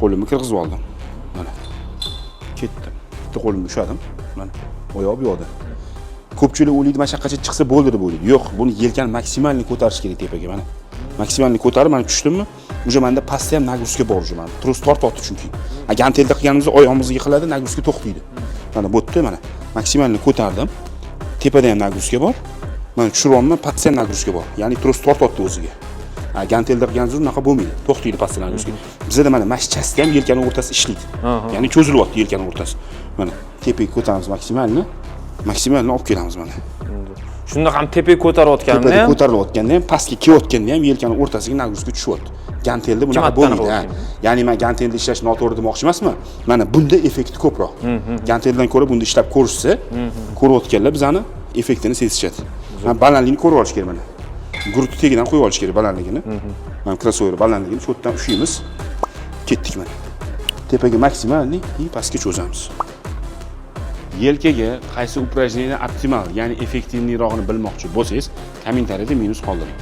Qo'limni kirgizib oldim. Mana. Ketdim. Bitta qo'limni ushladim. Mana. Oyoq bu yoqda. Ko'pchilik o'ylaydi, mashaqqatga chiqsa bo'ldi deb o'ylaydi. Yo'q, buni yelkani maksimalni ko'tarish kerak tepaga mana. Maksimalni ko'tarib, mana tushdimmi? Uje menda pastda ham nagruzka bor uje mana. Trus tortyapti chunki. Gantelda qilganimizda oyog'imizga yiqiladi, nagruzka to'xtaydi. Mana bu yerda mana. Maksimalni ko'tardim. Tepada ham nagruzka bor. Mana tushiryapman, pastda ham nagruzka bor. Ya'ni trus tortyapti o'ziga. Gantelda qilganimizda unaqa bo'lmaydi. To'xtaydi pastda nagruzka. Bizda mana mashchasida ham yelkani o'rtasi ishlaydi. Ya'ni cho'zilyapti yelkani o'rtasi. Mana tepaga ko'taramiz maksimalni. Maksimalni olib kelamiz mana. Shunda ham tepaga ko'tarayotganda ham, ko'tarilayotganda ham, pastga kelayotganda ham yelkani o'rtasiga nagruzka tushyapti. Gantelda bunaqa bo'lmaydi. Ya'ni men gantelda ishlash noto'g'ri demoqchi emasman. Mana bunda effekti ko'proq. Ganteldan ko'ra bunda ishlab ko'rishsa, ko'rayotganlar bizani effektini sezishadi. Mana balandlikni ko'rib olish kerak mana. Gurutni tegidan qo'yib olish kerak balandligini. Mana krossover balandligini shu yerdan ushlaymiz. Ketdik mana. Tepaga maksimalni pastga cho'zamiz. Yelkaga qaysi упражнение optimal, ya'ni effektivnirog'ini bilmoqchi bo'lsangiz, kommentariyada minus qoldiring.